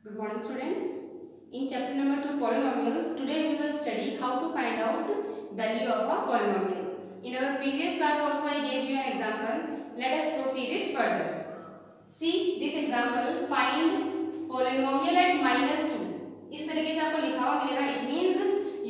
Good morning, students. In chapter number 2 polynomials, today we will study how to find out value of a polynomial. In our previous class also I gave you an example. Let us proceed it further. See this example, find polynomial at -2. इस तरीके से आपको लिखा हुआ मिलेगा. It means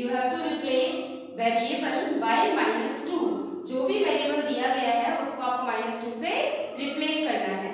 you have to replace variable by -2. जो भी variable दिया गया है उसको आपको -2 से रिप्लेस करना है.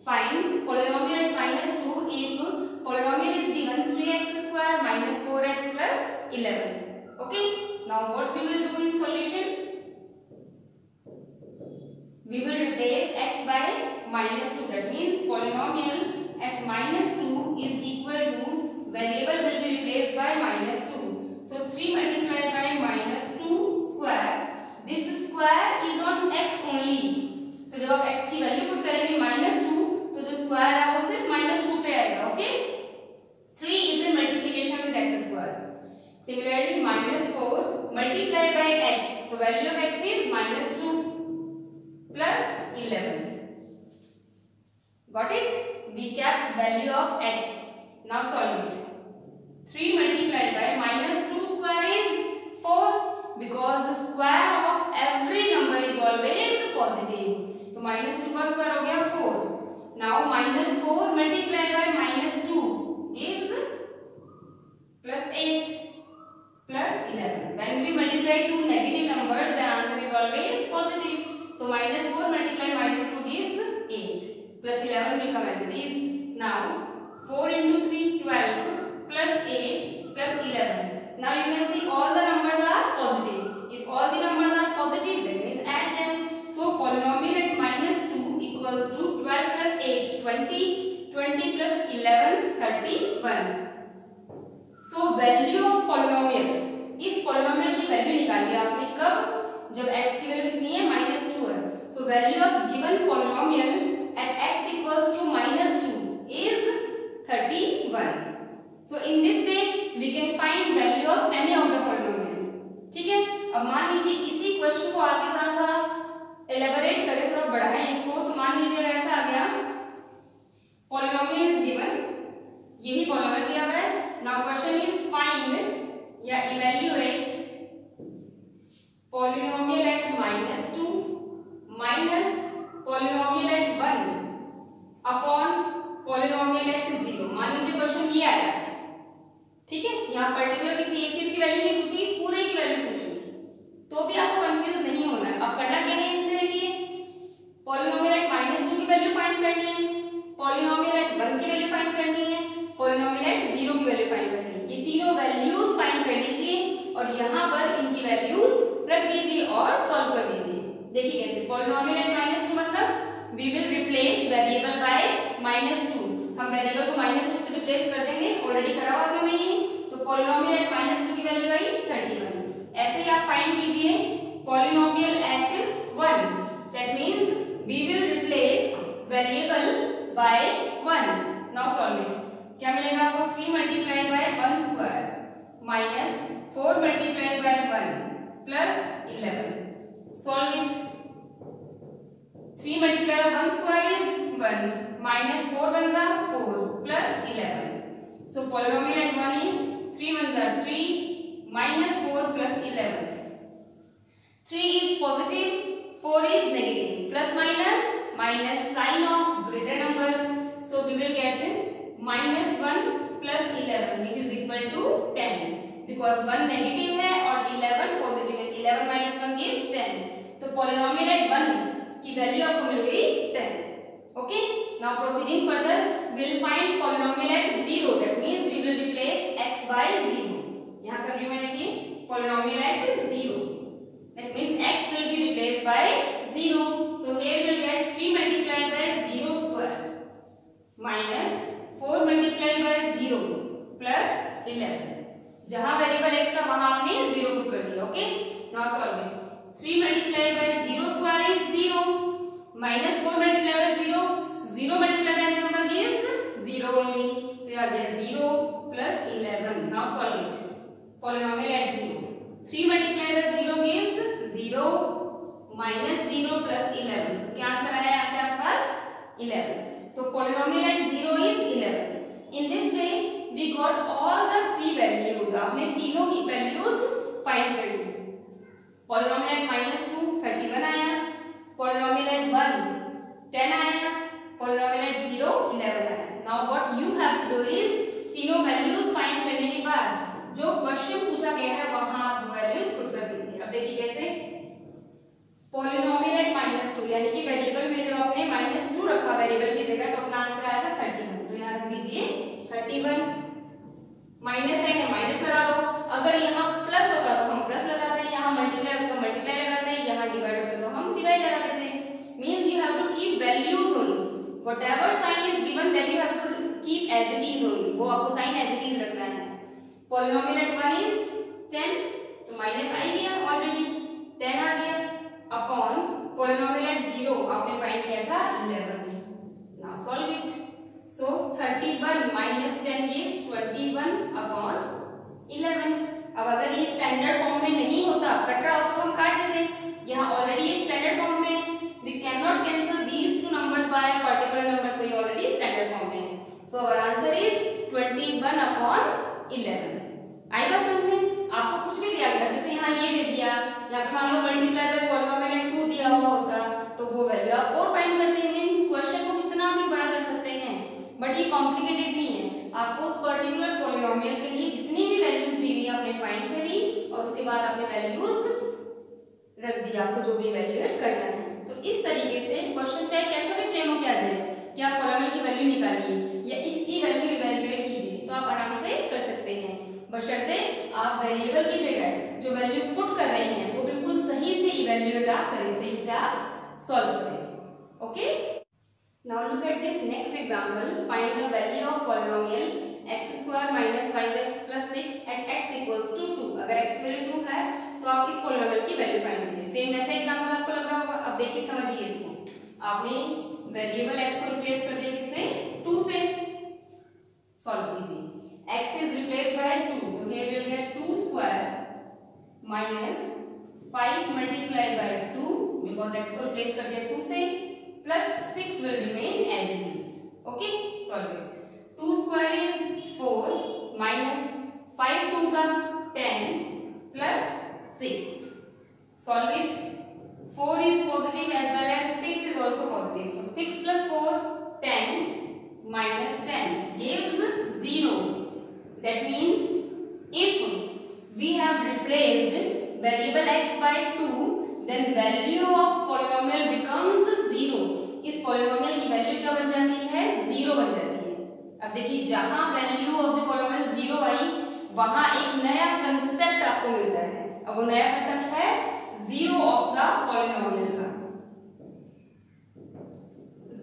Find polynomial at -2 if polynomial is given 3x square minus 4x plus 11. Okay. Now what we will do in solution? We will replace x by -2. That means polynomial at -2 is equal to variable will be replaced by -2. So 3 multiplied by -2 square. This square is on x only. तो जब आप x की value put करेंगे -2 तो जो square है वो सिर्फ -2 पे आएगा. Okay. 3 is the multiplication with x square. Similarly -4 multiplied by x. So value of x is -2 plus 11. Got it? We kept value of x. Now solve it. 3 multiplied by -2 square is 4 because the square of every number is always positive. तो -2 का square हो गया 4. Now -4 multiplied by -2 is +8 plus 11. When we multiply two negative numbers, the answer is always positive. So -4 multiplied -2 gives 8. Plus 11 will come as it is. Now 4 into 3 12 plus 8 plus 11. Now you can see all the numbers are positive. If all the numbers are positive, that means add them. So polynomial at -2 equals to 12 plus 8 20. 20 plus 11 31. So value of polynomial. इस polynomial की value निकाली आपने कब? जब x की value कितनी है? -2 है. So value of given polynomial at x equals to -2 is 31. So in this way we can find value of any of the polynomial. ठीक है. अब मान लीजिए इसी क्वेश्चन को आगे थोड़ा सा एलेबोरेट करें, थोड़ा बढ़ाएं इसको. तो मान लीजिए ऐसा आ गया, polynomial is given, यही polynomial दिया हुआ है. Now question is find या evaluate polynomial at -2 minus polynomial at 1 upon polynomial at 0. मान लीजिए क्वेश्चन ये आया है. ठीक है. यहाँ पर्टिकुलर किसी एक चीज की वैल्यू नहीं पूछी, इस पूरे की वैल्यू पूछी, तो भी आपको कंफ्यूज नहीं होना है. अब करना क्या है इसमें, देखिए polynomial at -2 की वैल्यू फाइंड करनी है, polynomial at 1 की वैल्यू फाइंड करनी है, polynomial at 0 की वैल्यू फाइंड करनी है. ये तीनों वैल्यूज फाइंड कर लीजिए और यहाँ पर इनकी वैल्यूज रख दीजिए और सॉल्व कर दीजिए. देखिए कैसे. polynomial at -2 मतलब we will replace variable by -2. हम वेरिएबल को -2 से रिप्लेस कर देंगे. ऑलरेडी करा हुआ आपने ये. तो polynomial at -2 की वैल्यू आई 31. ऐसे ही आप फाइंड कीजिए polynomial at 1. That means we will replace variable by 1. Now solve it. क्या मिलेगा आपको? 3 multiplied by 1 square minus 4 multiplied by 1 plus 11. Solve it. 3 multiplied by 1 square is 1 minus 4 ones are 4 plus 11. So polynomial at 1 is 3 ones are 3 minus 4 plus 11. 3 is positive, 4 is negative. Plus minus sign of greater number. So we will get -1 plus 11 which is equal to 10. Because 1 negative है और 11 positive है. 11 minus 1 gives 10. तो polynomial at 1 की value आपको मिल गई 10. Okay. Now proceeding further, we will find polynomial at 0. That means we will replace x by 0. यहाँ कर रही हूँ मैं, देखिए polynomial at 0. That means x will be replaced by 0. So here we will get 3 multiplied by 0 square minus 4 multiplied by 0 plus 11. जहाँ variable x था वहाँ आपने 0 पुट कर दिया. Okay. Now solve it. 3 multiplied by 0 square is 0 minus 4 multiplied by 0. 0 multiplied by number gives 0 only. तो यहाँ गया 0 plus 11. Now solve it. Polynomial at 0. 3 multiplied by 0 gives 0 minus 0 plus 11. तो क्या आंसर आया यहाँ से आपके पास? 11. तो polynomial at 0 is 11. In this got all the three values, आपने तीनों ही वैल्यूज फाइंड कर ली। पॉलिनोमियल एट -2 31 आया, पॉलिनोमियल एट 1 10 आया, पॉलिनोमियल एट 0 11 आया। Now what you have to do is तीनों वैल्यूज फाइंड करने के बाद जो क्वेश्चन पूछा गया है वहां आप वैल्यूज पुट कर दीजिए। अब देखिए कैसे, पॉलिनोमियल एट -2 यानी कि वेरिएबल में जो आपने -2 रखा वेरिएबल की जगह, तो अपना आंसर आया था 31, तो यहाँ रख दीजिए 31। माइनस है या माइनस लगा दो, अगर यहाँ प्लस होता तो हम प्लस लगाते हैं, यहाँ मल्टीप्लाई होता तो मल्टीप्लाई लगाते हैं, यहाँ डिवाइड होता तो हम डिवाइड लगा देते हैं। Means you have to keep values only, whatever sign is given that you have to keep as it is only, वो आपको साइन एज इट इज रखना है। पॉलिनोमियल एट 1 इज 10, तो माइनस आ गया ऑलरेडी, 10 आ गया, अपॉन पॉलिनोमियल एट 0 आपने find किया था 11। Now solve it. So 31 minus 10 gives 21 upon 11। अब अगर ये स्टैंडर्ड फॉर्म में नहीं होता, कट रहा होता तो हम काट देते, यहाँ ऑलरेडी ये स्टैंडर्ड फॉर्म में है, we cannot cancel these two numbers by a particular number, तो ये ऑलरेडी स्टैंडर्ड फॉर्म में है। So our answer is 21 upon 11। आई बात समझ में? आपको कुछ भी दिया गया, जैसे यहाँ ये दे दिया, यहाँ पे मान लो मल्टीप्लाई बाय पॉलिनोमियल एट 2 दिया हुआ होता, तो वो वैल्यू आप और फाइंड करते हैं। मींस क्वेश्चन को कितना भी बड़ा कर सकते हैं, बट ये कॉम्प्लिकेटेड नहीं है। आपको उस पर्टिकुलर पॉलिनोमियल के लिए जितनी भी वैल्यूज दी गई आपने फाइंड करी, और उसके बाद आपने वैल्यूज रख दी, आपको जो भी इवैल्यूएट करना है। तो इस तरीके से क्वेश्चन चाहे कैसा भी फ्रेम हो के आ जाए कि आप पॉलिनोमियल की वैल्यू निकालिए या इसकी वैल्यू इवैल्यूएट कीजिए, तो आप आराम से कर सकते हैं, बशर्ते आप वेरिएबल की जगह जो वैल्यू पुट कर रहे हैं वो बिल्कुल सही से इवैल्यूएट आप करें, सही से आप सॉल्व करें। Okay, now look at this next example. Find the value of polynomial x square minus 5x plus 6 at x equals to 2। अगर x की वैल्यू 2 है तो आप इस पॉलिनोमियल की वैल्यू फाइंड कीजिए। सेम वैसा एग्जांपल आपको लग रहा होगा। अब देखिए समझिए इसको, आपने वेरिएबल x को रिप्लेस कर दिया किससे, 2 से। सॉल्व कीजिए, x is replaced by 2, तो here we will get 2 square minus 5 multiplied by 2 because x को रिप्लेस कर दिया 2 से, plus 6 will remain as it is. Okay, solve it. 2 square is 4 minus 5 2s are 10 plus 6. Solve it. 4 is positive as well as 6 is also positive. So 6 plus 4 10 minus 10 gives 0. That means if we have replaced variable x by 2, then value of polynomial becomes 0। इस polynomial की value क्या बन जाती है, 0 बन जाती है। अब देखिए जहां वैल्यू ऑफ द पॉलिनोमियल 0 आई, वहां एक नया कंसेप्ट आपको मिलता है। अब वो नया कंसेप्ट है 0 ऑफ द पॉलिनोमियल का।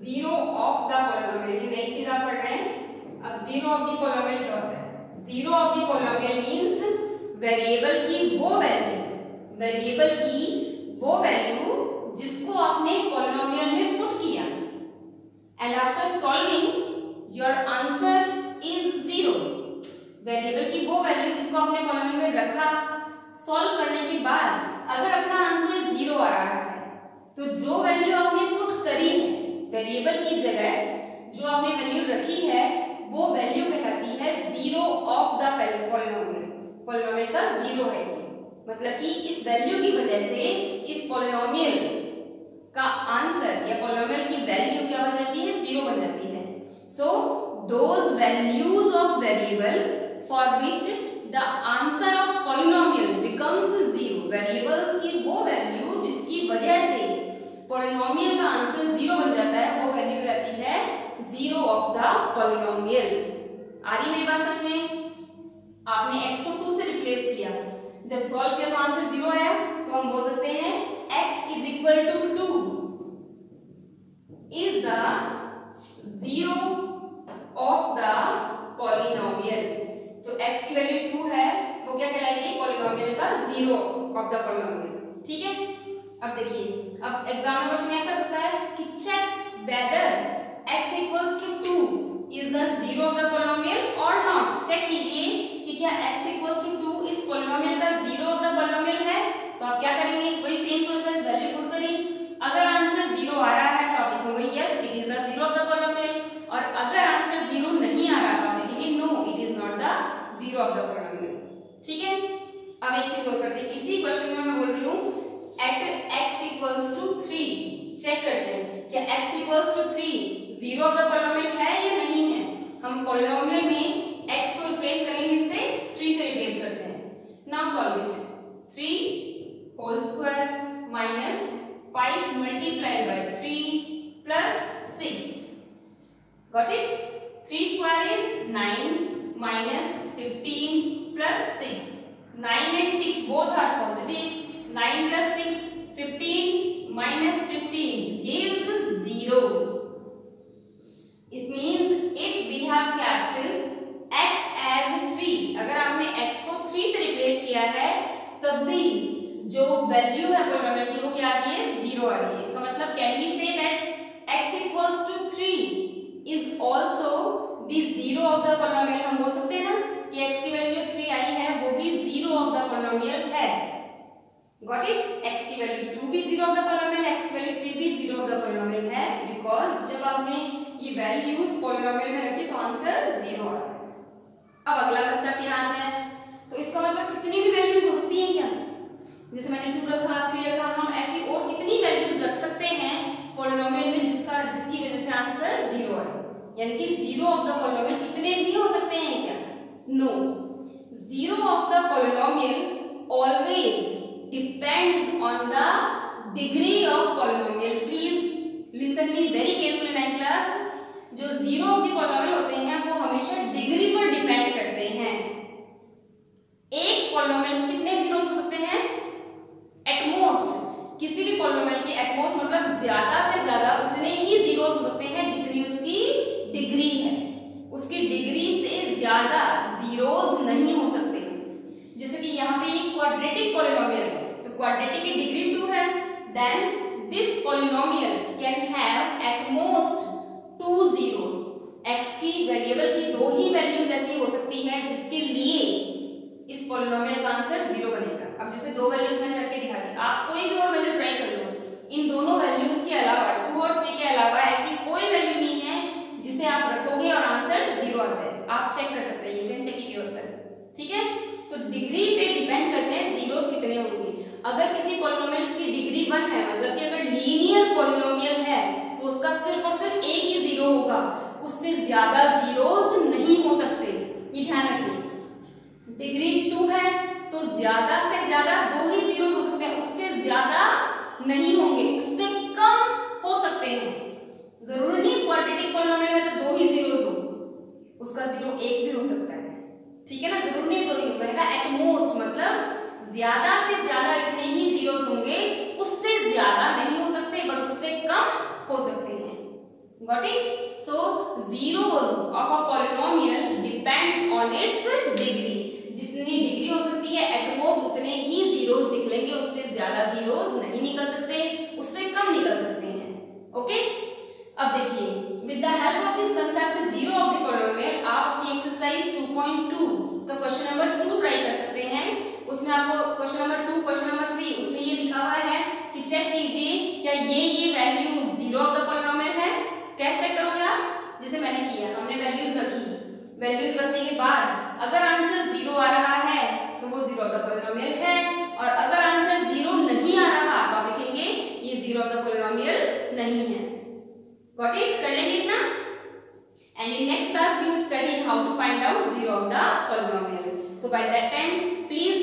0 ऑफ द पॉलिनोमियल की नई चीज आप पढ़ रहे हैं। अब 0 ऑफ द पॉलिनोमियल क्या होता है, 0 of the polynomial means variable की वो वैल्यू जिसको आपने पॉलिनोमियल में पुट किया, and after solving your answer is 0। Variable की वो वैल्यू जिसको आपने पॉलिनोमियल में रखा, सॉल्व करने के बाद अगर अपना आंसर 0 आ रहा है, तो जो वैल्यू आपने पुट करी है वेरिएबल की जगह, जो आपने वैल्यू रखी है, वो वैल्यू कहलाती है 0 ऑफ द पॉलिनोमियल। पॉलिनोमियल का 0 है, मतलब कि इस वैल्यू की वजह से इस पॉलिनोमियल का आंसर या पॉलिनोमियल की वैल्यू क्या बन जाती है, 0 बन जाती है। So those values of variable for which the answer of polynomial becomes 0, variables की वो वैल्यू जिसकी वजह से पॉलिनोमियल का आंसर 0 बन जाता है, वो वैल्यू कहलाती है 0 ऑफ द पॉलिनोमियल। आ रही मेरी बात समझ में? आपने x को 2 से रिप्लेस किया, जब सॉल्व किया तो आंसर 0 आया, तो हम बोल सकते हैं x is equal to 2 is the 0 of the polynomial। तो x की वैल्यू 2 है, वो क्या कहलाएगी, पॉलिनोमियल का 0 of the polynomial। ठीक है, अब देखिए, अब एग्जाम में क्वेश्चन ऐसा सकता है कि check whether x equals to 2 is the 0 of the polynomial or not। Check कीजिए कि क्या x equals to 2 इस पॉलिनोमियल का 0 of the polynomial है। तो आप क्या करेंगे, वही सेम प्रोसेस, वैल्यू पुट करिए। अगर आंसर 0 आ रहा है तो आप लिखेंगे yes it is the 0 of the polynomial, और अगर आंसर 0 नहीं आ रहा तो आप लिखेंगे no it is not the zero of the polynomial. ठीक है, अब एक चीज और करते हैं, इसी क्वेश्चन में मैं बोल रही हूँ at x equals to 3 check करते हैं क्या x equals to 3 zero of the polynomial है या नहीं है। हम पॉलिनोमियल में x को रिप्लेस करेंगे, इससे 3 से रिप्लेस करते हैं। Now solve it, 3 whole square minus 5 multiplied by 3 plus 6, got it? 3 square is 9 minus 15 plus 6. 9 and 6 both are positive. 9 plus 6, 15 minus 15 gives 0. It means if we have kept x as 3, अगर आपने x को 3 से replace किया है तब भी जो value है पॉलिनोमियल की वो क्या आ रही है, 0 आ रही है। इसका मतलब can we say that x equals to 3 is also the zero of the polynomial. हम बोल सकते हैं ना कि x की वैल्यू 3 आई है वो भी जीरो ऑफ द पॉलिनोमियल है। Got it? x की वैल्यू 2 भी zero of the polynomial, x की वैल्यू 3 भी जीरो ऑफ द पॉलिनोमियल है, बिकॉज जब आपने ये वैल्यूज पॉलिनोमियल में रखी तो आंसर 0 आ रहा है। अब अगला कंसेप्ट यहाँ आता है, तो इसका मतलब कितनी भी वैल्यूज हो सकती हैं क्या, जैसे मैंने 2 रखा, 3 रखा, हम ऐसी और कितनी वैल्यूज रख सकते हैं पॉलिनोमियल में जिसकी वजह से आंसर 0 आए। यानी कि जीरो ऑफ द पॉलिनोमियल कितने भी हो सकते हैं क्या? No, zero of the polynomial always depends on the degree of polynomial. Please listen me very carefully nine class. जो जीरो ऑफ द पॉलिनोमियल होते हैं वो हमेशा डिग्री पर डिपेंड करते हैं। एक पॉलिनोमियल कितने जीरो हो सकते हैं? एटमोस्ट, किसी भी पॉलिनोमियल के एटमोस्ट मतलब ज्यादा से ज्यादा उतने ही जीरोस हो सकते हैं जितनी उसकी डिग्री है। उसकी डिग्री से ज्यादा जीरोस नहीं हो सकते। जैसे कि यहाँ पे एक क्वाड्रेटिक पॉलिनोमियल है, तो क्वाड्रेटिक की डिग्री 2 है, then this polynomial can have at most 2 zeros. x की वेरिएबल की 2 ही वैल्यूज ऐसी हो सकती है जिसके लिए इस पॉलिनोमियल का आंसर 0 बनेगा। अब जैसे 2 वैल्यूज मैंने रख के दिखा दी, आप कोई भी और वैल्यू ट्राई कर लो, इन दोनों वैल्यूज के अलावा 2 और 3 के अलावा ऐसी कोई वैल्यू नहीं है जिसे आप रखोगे और आंसर 0 आ जाए। आप चेक कर सकते हैं, you can check it yourself. ठीक है, तो डिग्री पे डिपेंड करते हैं जीरोस कितने होंगे। अगर किसी पॉलिनोमियल की डिग्री 1 है, मतलब कि अगर लीनियर पॉलिनोमियल है तो उसका सिर्फ और सिर्फ एक ही जीरो होगा, उससे ज्यादा जीरोस नहीं हो सकते। ये ध्यान रखिए, डिग्री 2 है तो ज्यादा से ज्यादा 2 ही जीरोस हो सकते हैं, उससे ज्यादा नहीं होंगे, उससे कम हो सकते हैं। जरूरी नहीं क्वाड्रेटिक पॉलिनोमियल है तो 2 ही जीरोस हो, उसका जीरो 1 भी हो सकता है। ठीक है ना, जरूरी नहीं 2 ही हो, मैंने कहा एट मोस्ट मतलब ज्यादा से ज्यादा इतने ही जीरोस होंगे, उससे ज्यादा नहीं हो सकते बट उससे कम हो सकते हैं। Got it? So zeros of a polynomial depends on it's degree. जितनी डिग्री हो सकती है एट मोस्ट उतने ही जीरोस निकलेंगे, उससे ज्यादा जीरोस नहीं निकल सकते, उससे कम निकल सकते हैं। ओके, अब देखिए, with the help of this concept zero of the polynomial आप अपनी एक्सरसाइज 2.2 का क्वेश्चन नंबर 2 ट्राई कर सकते हैं। उसमें आपको क्वेश्चन नंबर 2, क्वेश्चन नंबर 3 उसमें ये लिखा हुआ है कि चेक कीजिए क्या ये values zero of the polynomial है। कैसे चेक करोगे आप? जैसे मैंने किया, हमने वैल्यूज रखी, वैल्यूज रखने के बाद अगर आंसर 0 आ रहा है तो वो जीरो ऑफ द पॉलिनोमियल है, और अगर आंसर 0 नहीं आ रहा तो आप लिखेंगे ये जीरो ऑफ द पॉलिनोमियल नहीं है। Got it? कर लेंगे इतना। And in next class we will study how to find out zero of the polynomial. So by that time please